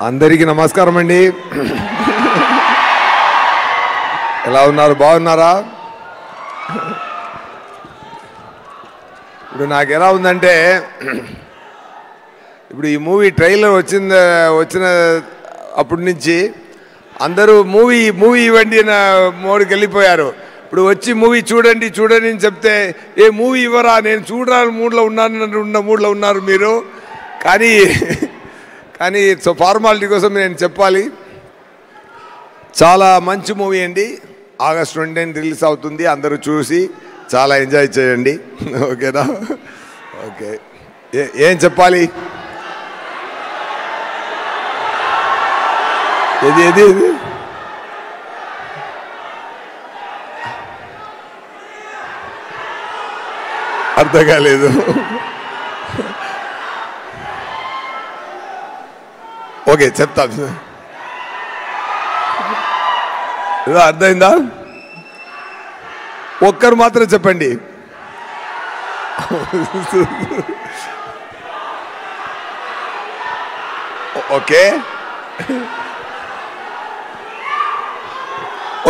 అందరికీ నమస్కారం అండి. ఎలా ఉన్నారు? బాగున్నారా? ఇప్పుడు నాకు ఎలా ఉందంటే, ఇప్పుడు ఈ మూవీ ట్రైలర్ వచ్చిన అప్పటి నుంచి అందరూ మూవీ ఇవ్వండి నా మోడికి వెళ్ళిపోయారు. ఇప్పుడు వచ్చి మూవీ చూడండి అని చెప్తే ఏ మూవీ ఇవ్వరా, నేను చూడాలని మూడ్లో ఉన్నారు మీరు. కానీ సో ఫార్మాలిటీ కోసం నేను చెప్పాలి, చాలా మంచి మూవీ అండి. ఆగస్ట్ 20 రిలీజ్ అవుతుంది. అందరూ చూసి చాలా ఎంజాయ్ చేయండి. ఓకేనా? ఓకే, ఏం చెప్పాలి? ఏది అర్థం కాలేదు. ఓకే, చెప్తా. అర్థమైందా? ఒక్కరు మాత్రం చెప్పండి. ఓకే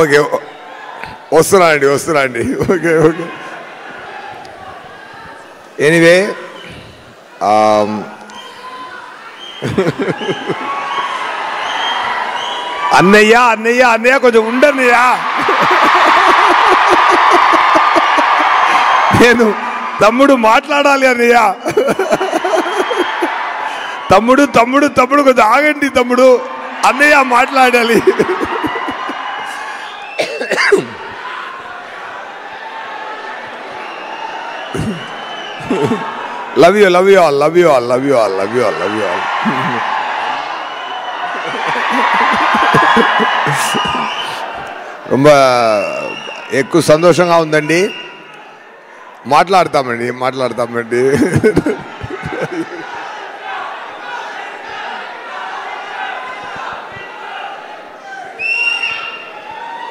ఓకే, వస్తున్నా అండి. ఓకే. ఎనీవే, అన్నయ్య కొంచెం ఉండన్నయ్యా. నేను తమ్ముడు మాట్లాడాలి అన్నయ్య. తమ్ముడు కొంచెం ఆగండి తమ్ముడు, అన్నయ్య మాట్లాడాలి. Love you all. ரொம்ப ఎక్కువ సంతోషంగా ఉందండి. మాట్లాడతామండి.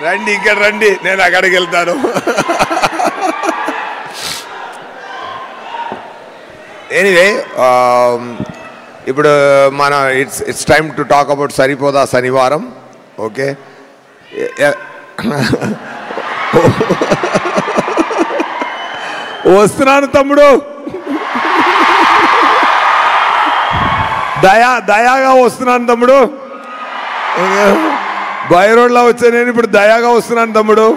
రండి, ఇక్కడ రండి, నేను అక్కడికి వెళ్తాను. ఎనీవే, ఇప్పుడు మన it's time to talk about Saripodhaa Sanivaaram. Okay, వస్తున్నాను తమ్ముడు. దయాగా వస్తున్నాను తమ్ముడు. బై రోడ్లో వచ్చా నేను, ఇప్పుడు దయాగా వస్తున్నాను తమ్ముడు.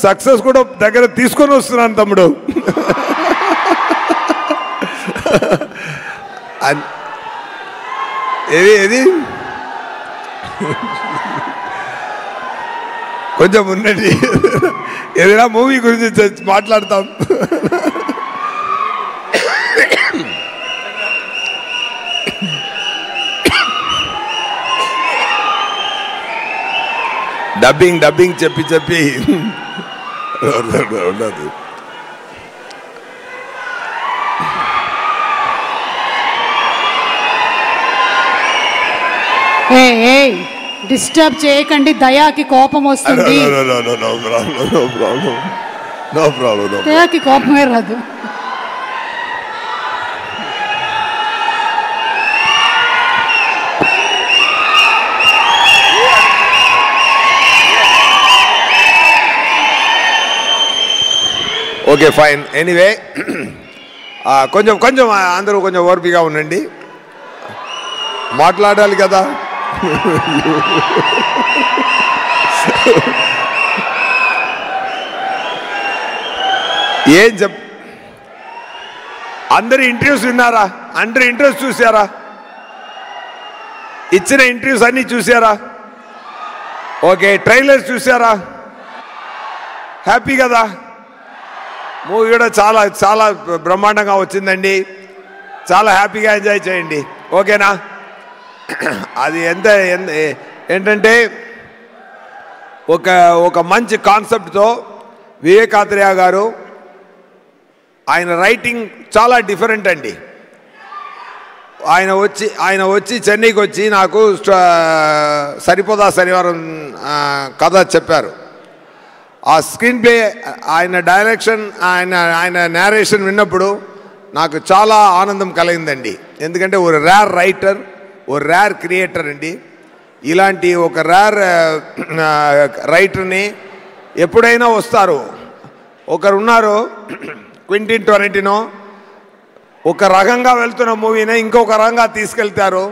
సక్సెస్ కూడా దగ్గర తీసుకొని వస్తున్నాను తమ్ముడు. ఏది కొంచెం ఉన్నది, ఏదైనా మూవీ గురించి మాట్లాడతాం. డబ్బింగ్ చెప్పి ఉండదు. డిస్టర్బ్ చేయకండి, దయాకి కోపం వస్తుంది. No problem. దయాకి కోపమే రాదు. Okay, fine. ఎనీవే, కొంచెం అందరూ కొంచెం ఓర్పిగా ఉండండి, మాట్లాడాలి కదా. ఏం అందరు ఇంటర్వ్యూస్ విన్నారా? అందరు ఇంటర్వ్యూస్ చూసారా? ఇచ్చిన ఇంటర్వ్యూస్ అన్నీ చూసారా? ఓకే, ట్రైలర్స్ చూసారా? హ్యాపీ కదా? మూవీ కూడా చాలా బ్రహ్మాండంగా వచ్చిందండి. చాలా హ్యాపీగా ఎంజాయ్ చేయండి. ఓకేనా? అది ఏంటంటే ఒక మంచి కాన్సెప్ట్తో వివేకాత్రేయ గారు, ఆయన రైటింగ్ చాలా డిఫరెంట్ అండి. ఆయన వచ్చి చెన్నైకి వచ్చి నాకు సరిపోదా శనివారం కథ చెప్పారు. ఆ స్క్రీన్ ప్లే, ఆయన డైరెక్షన్, ఆయన నేరేషన్ విన్నప్పుడు నాకు చాలా ఆనందం కలిగిందండి. ఎందుకంటే ఒక రేర్ రైటర్, ఒక రేర్ క్రియేటర్ అండి. ఇలాంటి ఒక రేర్ రైటర్ని ఎప్పుడైనా వస్తారు. ఒకరు ఉన్నారు క్వింటిన్ టొరంటినో, ఒక రకంగా వెళ్తున్న మూవీని ఇంకొక రకంగా తీసుకెళ్తారు.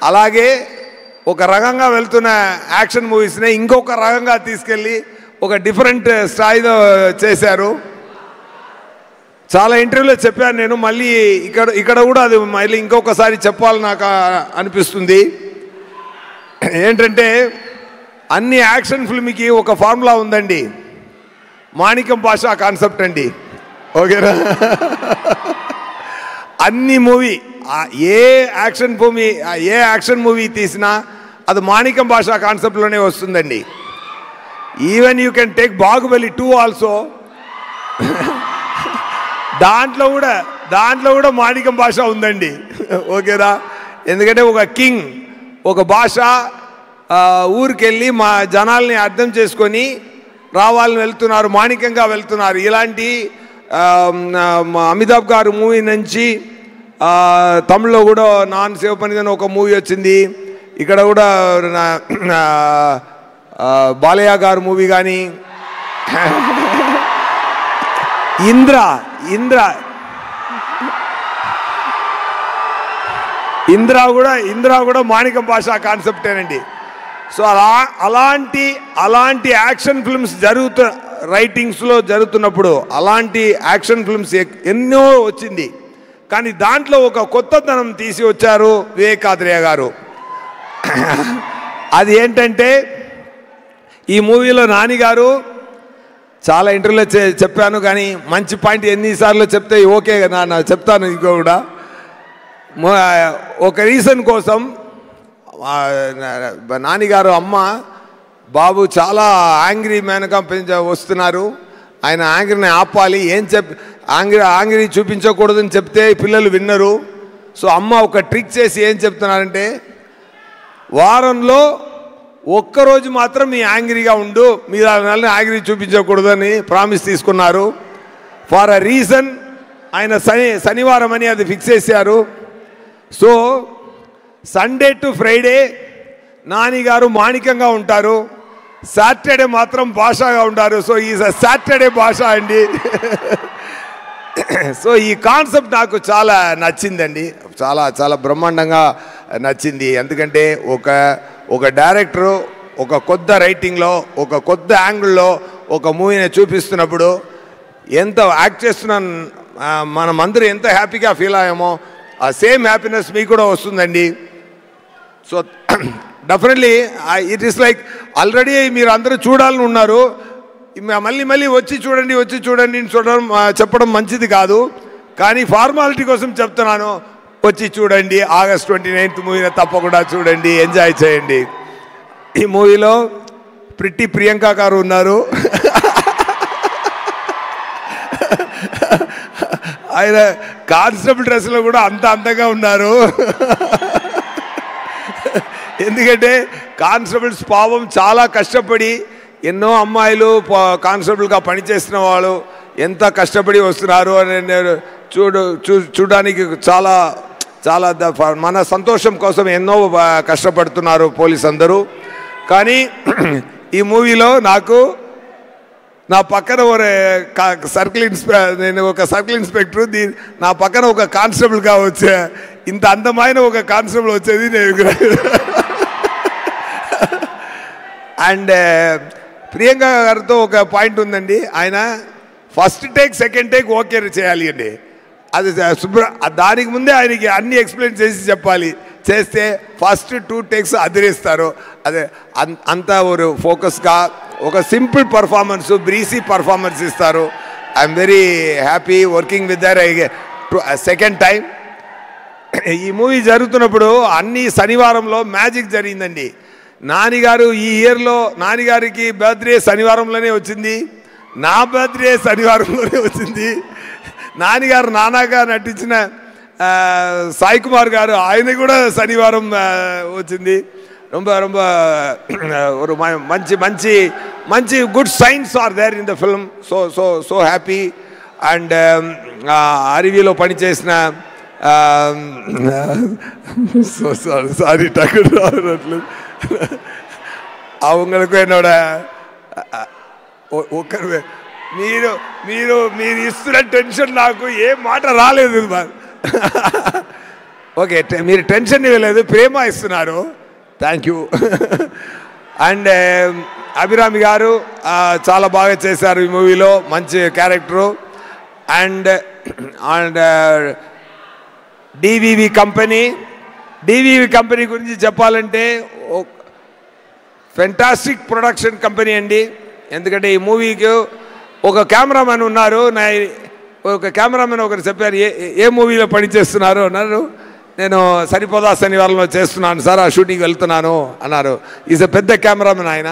అలాగే ఒక రకంగా వెళ్తున్న యాక్షన్ మూవీస్ని ఇంకొక రకంగా తీసుకెళ్ళి ఒక డిఫరెంట్ స్థాయిలో చేశారు. చాలా ఇంటర్వ్యూలో చెప్పాను నేను, మళ్ళీ ఇక్కడ కూడా అది మళ్ళీ ఇంకొకసారి చెప్పాలని నాకు అనిపిస్తుంది. ఏంటంటే అన్ని యాక్షన్ ఫిల్మ్కి ఒక ఫార్ములా ఉందండి, మాణిక్యం భాషా కాన్సెప్ట్ అండి. ఓకేనా? అన్ని మూవీ ఏ యాక్షన్ మూవీ తీసినా అది మాణిక్యం భాషా కాన్సెప్ట్లోనే వస్తుందండి. Even you can take Baahubali 2 also, దాంట్లో కూడా మాణిక్యం భాష ఉందండి. ఓకేనా? ఎందుకంటే ఒక కింగ్ ఒక భాష ఊరికెళ్ళి మా జనాల్ని అర్థం చేసుకొని రావాలని వెళ్తున్నారు, మాణిక్యంగా వెళ్తున్నారు. ఇలాంటి అమితాబ్ గారు మూవీ నుంచి తమిళ్లో కూడా నాన్ శివపనిదని ఒక మూవీ వచ్చింది. ఇక్కడ కూడా బాలయ్య గారు మూవీ కానీ, ఇంద్ర కూడా మాణిక్యం భాషా కాన్సెప్టేనండి. సో అలాంటి యాక్షన్ ఫిల్మ్స్ రైటింగ్స్లో జరుగుతున్నప్పుడు అలాంటి యాక్షన్ ఫిల్మ్స్ ఎన్నో వచ్చింది. కానీ దాంట్లో ఒక కొత్తదనం తీసి వచ్చారు వివేకాద్రయ్య గారు. అది ఏంటంటే ఈ మూవీలో నాని గారు చాలా ఇంటర్వ్యూలో చెప్పాను, కానీ మంచి పాయింట్ ఎన్నిసార్లు చెప్తే ఓకే నా చెప్తాను. ఇంకో కూడా ఒక రీజన్ కోసం నానిగారు అమ్మ బాబు చాలా యాంగ్రీ మ్యాన్గా వస్తున్నారు, ఆయన యాంగ్రీని ఆపాలి, యాంగ్రీ చూపించకూడదని చెప్తే పిల్లలు విన్నరు. సో అమ్మ ఒక ట్రిక్ చేసి ఏం చెప్తున్నారంటే, వారంలో ఒక్కరోజు మాత్రం మీ యాంగ్రీగా ఉండు, మీరు యాంగ్రీ చూపించకూడదని ప్రామిస్ తీసుకున్నారు. ఫర్ అ రీజన్ ఆయన శనివారం అని అది ఫిక్స్ చేశారు. So Sunday to Friday Nani గారు మాణిక్యంగా ఉంటారు, సాటర్డే మాత్రం భాషగా ఉంటారు. సో ఈజ్ అ సాటర్డే భాష అండి. సో ఈ కాన్సెప్ట్ నాకు చాలా నచ్చిందండి, చాలా బ్రహ్మాండంగా నచ్చింది. ఎందుకంటే ఒక డైరెక్టరు ఒక కొత్త రైటింగ్లో ఒక కొత్త యాంగిల్లో ఒక మూవీని చూపిస్తున్నప్పుడు ఎంత యాక్ట్ చేస్తున్నాను మనమందరూ ఎంత హ్యాపీగా ఫీల్ అయ్యామో ఆ సేమ్ హ్యాపీనెస్ మీకు కూడా వస్తుందండి. So definitely it is like already మీరు అందరూ చూడాలని ఉన్నారు, మళ్ళీ వచ్చి చూడండి చెప్పడం మంచిది కాదు. కానీ ఫార్మాలిటీ కోసం చెప్తున్నాను, వచ్చి చూడండి. August 29th మూవీని తప్పకుండా చూడండి, ఎంజాయ్ చేయండి. ఈ మూవీలో ప్రిట్టి ప్రియాంక గారు ఉన్నారు. ఆయన కానిస్టేబుల్ డ్రెస్లో కూడా అందంగా ఉన్నారు. ఎందుకంటే కానిస్టేబుల్స్ పాపం చాలా కష్టపడి, ఎన్నో అమ్మాయిలు కానిస్టేబుల్గా పనిచేసిన వాళ్ళు ఎంత కష్టపడి వస్తున్నారు అని నేను చూడడానికి చాలా మన సంతోషం కోసం ఎన్నో కష్టపడుతున్నారు పోలీస్ అందరూ. కానీ ఈ మూవీలో నా పక్కన నేను ఒక సర్కిల్ ఇన్స్పెక్టర్, నా పక్కన ఒక కానిస్టేబుల్గా వచ్చే ఇంత అందమైన ఒక కానిస్టేబుల్ వచ్చేది నేను. అండ్ ప్రియాంక గారితో ఒక పాయింట్ ఉందండి, ఆయన first take second take okay చేయాలి అండి. అది దానికి ముందే ఆయనకి అన్ని ఎక్స్ప్లెయిన్ చేసి చెప్పాలి, చేస్తే ఫస్ట్ 2 టేక్స్ అదిరేస్తారు. అదే అంత ఒక ఫోకస్గా ఒక సింపుల్ పర్ఫార్మెన్స్, బ్రీసీ పర్ఫార్మెన్స్ ఇస్తారు. I'm very happy working with their second time. ఈ మూవీ జరుగుతున్నప్పుడు అన్ని శనివారంలో మ్యాజిక్ జరిగిందండి. నానిగారు ఈ ఇయర్లో నానిగారికి బర్త్డే శనివారంలోనే వచ్చింది, నా బర్త్డే శనివారంలోనే వచ్చింది. నానిగారు నానాగా నటించిన సాయి కుమార్ గారు ఆయన కూడా శనివారం వచ్చింది. ఒక మంచి good signs are there in the film. So happy. And అరివిలో పనిచేసిన சாரி டக்குனு அவங்களுக்கு என்னோட మీరు ఇస్తున్న టెన్షన్ నాకు ఏ మాట రాలేదు. ఓకే, మీరు టెన్షన్ ఇవ్వలేదు, ప్రేమ ఇస్తున్నారు. Thank you. అండ్ అభిరామి గారు చాలా బాగా చేశారు ఈ మూవీలో, మంచి క్యారెక్టరు. అండ్ డివివి కంపెనీ గురించి చెప్పాలంటే ఫెంటాస్టిక్ ప్రొడక్షన్ కంపెనీ అండి. ఎందుకంటే ఈ మూవీకి ఒక కెమెరామెన్ ఉన్నారు. ఒక కెమెరామెన్ ఒకరు చెప్పారు, ఏ మూవీలో పనిచేస్తున్నారు అన్నారు. నేను సరిపోదా శనివారంలో చేస్తున్నాను సార్, ఆ షూటింగ్కి వెళ్తున్నాను అన్నారు. ఈజ్ పెద్ద కెమెరామెన్ ఆయన.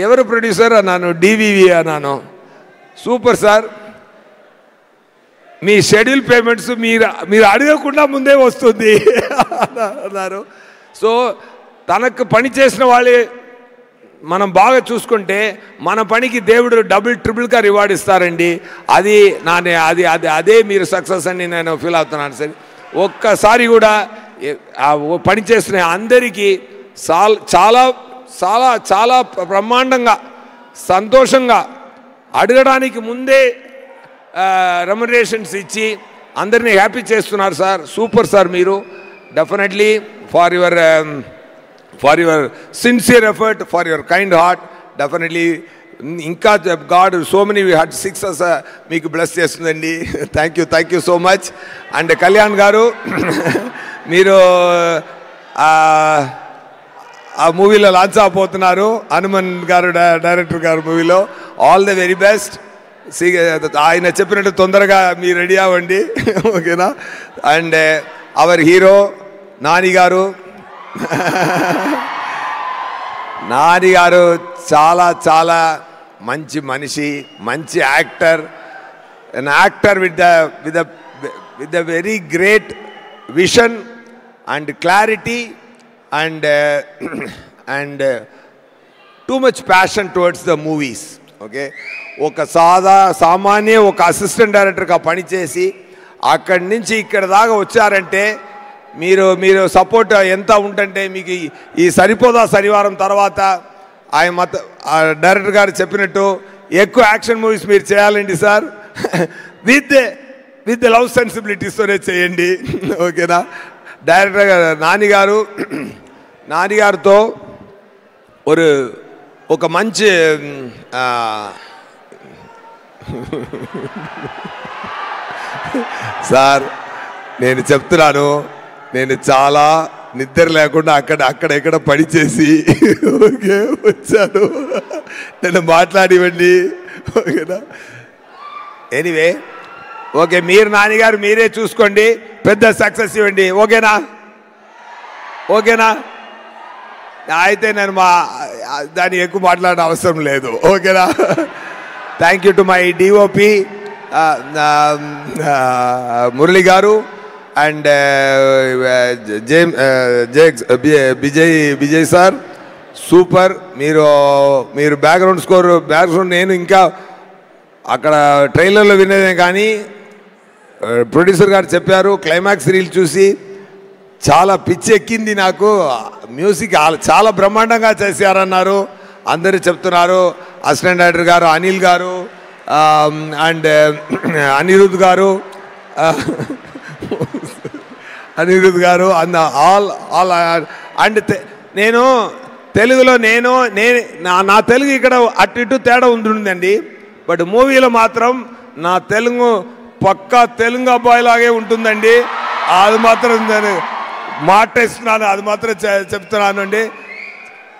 ఎవరు ప్రొడ్యూసర్ అన్నాను, డివివి అన్నాను. సూపర్ సార్, మీ షెడ్యూల్ పేమెంట్స్ మీరు అడగకుండా ముందే వస్తుంది అన్నారు. సో తనకు పని చేసిన వాళ్ళే మనం బాగా చూసుకుంటే మన పనికి దేవుడు డబుల్ ట్రిపుల్గా రివార్డ్ ఇస్తారండి. అదే మీరు సక్సెస్ అని నేను ఫీల్ అవుతున్నాను సార్. ఒక్కసారి కూడా పని చేసిన అందరికీ చాలా చాలా చాలా బ్రహ్మాండంగా సంతోషంగా అడగడానికి ముందే రెమ్యునరేషన్స్ ఇచ్చి అందరినీ హ్యాపీ చేస్తున్నారు సార్. సూపర్ సార్, మీరు definitely for your sincere effort, for your kind heart, definitely ఇంకా god so many heart success మీకు బ్లెస్ చేస్తుందండి. Thank you so much. And Kalyan garu, మీరు ఆ మూవీలో లాంచ్ అయిపోతున్నారు, హనుమన్ గారు డైరెక్టర్ గారు మూవీలో. All the very best. ఆయన చెప్పినట్టు తొందరగా మీరు రెడీ అవ్వండి, ఓకేనా. అండ్ అవర్ హీరో నాని గారు చాలా చాలా మంచి మనిషి, మంచి actor, an actor with a very great vision and clarity and too much passion towards the movies. Okay, ఒక సామాన్య ఒక అసిస్టెంట్ డైరెక్టర్గా పనిచేసి అక్కడి నుంచి ఇక్కడ దాకా వచ్చారంటే మీరు సపోర్ట్ ఎంత ఉంటుంటే మీకు ఈ సరిపోదా శనివారం తర్వాత ఆయన డైరెక్టర్ గారు చెప్పినట్టు ఎక్కువ యాక్షన్ మూవీస్ మీరు చేయాలండి సార్. విత్ లవ్ సెన్సిబిలిటీస్తోనే చేయండి, ఓకేనా. డైరెక్టర్ గారు నాని గారితో ఒక మంచి సార్ నేను చెప్తున్నాను, నేను చాలా నిద్ర లేకుండా అక్కడ పనిచేసి ఓకే వచ్చాను, నేను మాట్లాడివ్వండి, ఓకేనా. ఎనీవే, ఓకే, మీరు నాన్నగారు మీరే చూసుకోండి, పెద్ద సక్సెస్ ఇవ్వండి, ఓకేనా. అయితే నేను దాన్ని ఎక్కువ మాట్లాడే అవసరం లేదు, ఓకేనా. Thank you to my DOP Murali గారు అండ్ విజయ్ సార్. సూపర్. మీరు బ్యాక్గ్రౌండ్ నేను ఇంకా అక్కడ ట్రైలర్లో వినేదే కానీ ప్రొడ్యూసర్ గారు చెప్పారు, క్లైమాక్స్ రీల్ చూసి చాలా పిచ్చి ఎక్కింది నాకు, మ్యూజిక్ చాలా బ్రహ్మాండంగా చేశారన్నారు అందరూ చెప్తున్నారు. అసిస్టెంట్ డైరెక్టర్ గారు అనిల్ గారు అండ్ అనిరుద్ గారు అండ్ ఆల్ అండ్ నేను తెలుగులో నా తెలుగు ఇక్కడ అటు ఇటు తేడా ఉంటుందండి. బట్ మూవీలో మాత్రం నా తెలుగు పక్కా తెలుగు అబ్బాయిలాగే ఉంటుందండి. అది మాత్రం నేను మాటేస్తున్నాను, అది మాత్రం చెప్తున్నాను అండి.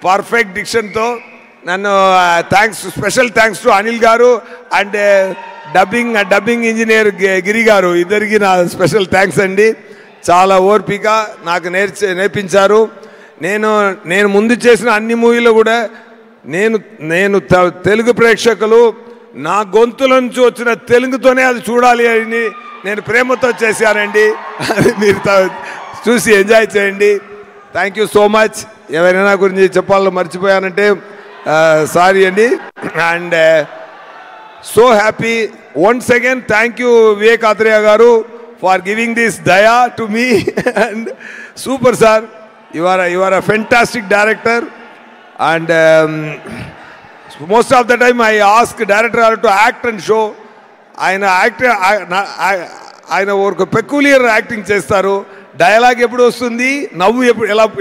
పర్ఫెక్ట్ డిక్షన్తో నన్ను స్పెషల్ థ్యాంక్స్ టు అనిల్ గారు అండ్ డబ్బింగ్ ఇంజనీర్ గిరి గారు, ఇద్దరికి నా స్పెషల్ థ్యాంక్స్ అండి. చాలా ఓర్పిక నాకు నేర్పించారు. నేను ముందు చేసిన అన్ని మూవీలో కూడా నేను తెలుగు ప్రేక్షకులు నా గొంతుల నుంచి వచ్చిన తెలుగుతోనే అది చూడాలి అని నేను ప్రేమతో చేశానండి. అది మీరు చూసి ఎంజాయ్ చేయండి. Thank you so much. ఎవరైనా గురించి చెప్పాలో మర్చిపోయానంటే సారీ అండి. And so happy once again. Thank you Vivek Athreya గారు for giving this Daya to me. And super, sir. You are a fantastic director. And most of the time I ask director to act and show. ఆయన ఒక peculiar acting చేస్తారు. Dialogue ఎప్పుడు వస్తుంది, నవ్వు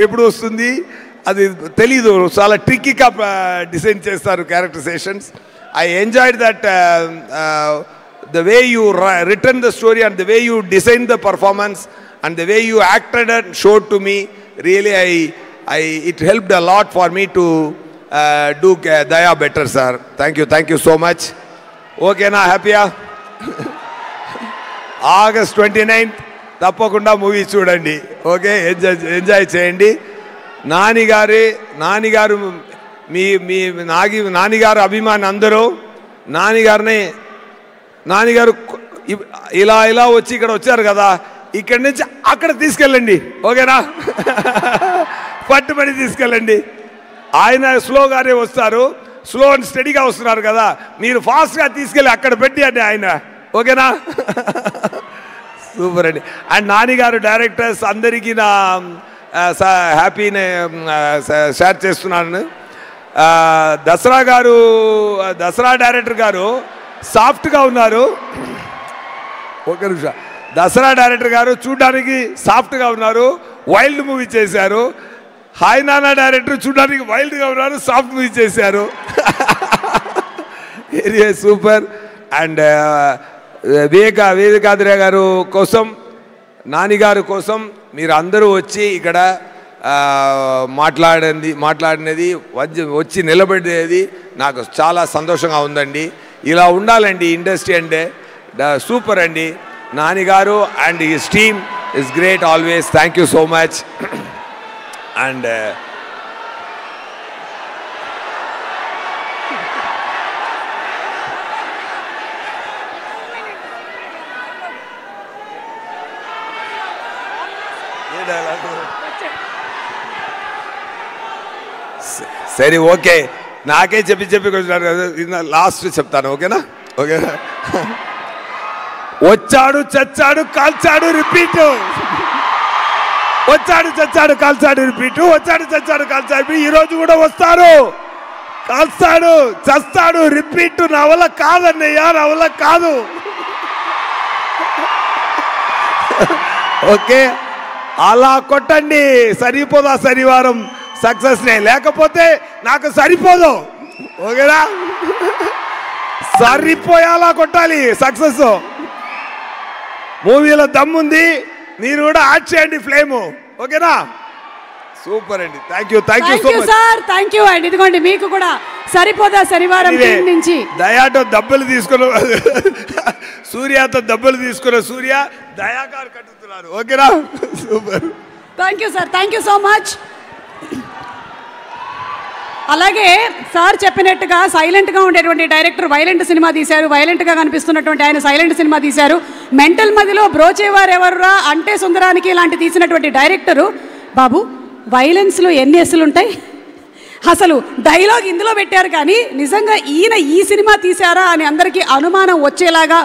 ఎప్పుడు వస్తుంది అది తెలీదు. చాలా ట్రిక్కీగా డిజైన్ చేస్తారు characterisations. I enjoyed that the way you written the story and the way you designed the performance and the way you acted and showed to me, really it helped a lot for me to do Daya better, sir. Thank you so much. Okay na, happy ah? August 29th తప్పకుండా movie చూడండి. Okay, enjoy చేయండి. నానిగారు మీ నానిగారు అభిమాని అందరూ నానిగారు ఇలా వచ్చి ఇక్కడ వచ్చారు కదా, ఇక్కడి నుంచి అక్కడ తీసుకెళ్ళండి. ఓకేనా? పట్టుబడి తీసుకెళ్ళండి. ఆయన స్లోగానే వస్తారు, స్లో అండ్ స్టడీగా వస్తున్నారు కదా, మీరు ఫాస్ట్గా తీసుకెళ్ళి అక్కడ పెట్టి అండి ఆయన. ఓకేనా? సూపర్ అండి. అండ్ నానిగారు డైరెక్టర్స్ అందరికీ నా హ్యాపీని షేర్ చేస్తున్నాను. దసరా డైరెక్టర్ గారు సాఫ్ట్గా ఉన్నారు. ఒక నిమిషం. దసరా డైరెక్టర్ గారు చూడడానికి సాఫ్ట్గా ఉన్నారు, వైల్డ్ మూవీ చేశారు. హాయ్ నానా డైరెక్టర్ చూడడానికి వైల్డ్గా ఉన్నారు, సాఫ్ట్ మూవీ చేశారు. Area super. అండ్ వివేకాద్రి గారు కోసం, నానిగారు కోసం మీరు అందరూ వచ్చి ఇక్కడ మాట్లాడినది వచ్చి నిలబడేది నాకు చాలా సంతోషంగా ఉందండి. ఇలా ఉండాలండి ఇండస్ట్రీ అంటే. సూపర్ అండి. నానిగారు and his team is great always. Thank you so much. And సరే, ఓకే, నాకే చెప్పి లాస్ట్ చెప్తాను. ఓకేనా? ఓకేనా? వచ్చాడు చచ్చాడు కాల్చాడు రిపీట్, వచ్చాడు చచ్చాడు కాల్చాడు రిపీట్, వచ్చాడు చచ్చాడు కాల్చాడు. ఈరోజు కూడా వస్తారు, కాల్స్తాడు చస్తాడు రిపీట్. నా వల్ల కాదన్నయ్య, నా వల్ల కాదు. ఓకే, అలా కొట్టండి. సరిపోదా శనివారం సక్సెస్నే, లేకపోతే నాకు సరిపోదు. ఓకేనా? సరిపోయేలా కొట్టాలి సక్సెస్. మూవీలో దమ్ముంది, మీరు కూడా యాడ్ చేయండి ఫ్లేమ్. ఓకేనా? సూపర్ అండి. Thank you so much sir. Thank you అండి. ఇదిగోండి మీకు కూడా సరిపోదా శనివారం నుంచి దయాతో దెబ్బలు తీసుకున్న సూర్యతో దెబ్బలు తీసుకున్న సూర్య దయాగారు కట్టుతున్నారు. ఓకేనా? Super. Thank you sir. Thank you so much. అలాగే సార్ చెప్పినట్టుగా సైలెంట్గా ఉండేటువంటి డైరెక్టర్ వైలెంట్ సినిమా తీశారు, వైలెంట్గా కనిపిస్తున్నటువంటి ఆయన సైలెంట్ సినిమా తీశారు. మెంటల్ మదిలో బ్రోచేవారు ఎవర్రా అంటే సుందరానికి ఇలాంటి తీసినటువంటి డైరెక్టరు. బాబు, వైలెన్స్లో ఎన్ని ఎస్సులు ఉంటాయి? అసలు డైలాగ్ ఇందులో పెట్టారు, కానీ నిజంగా ఈయన ఈ సినిమా తీశారా అని అందరికీ అనుమానం వచ్చేలాగా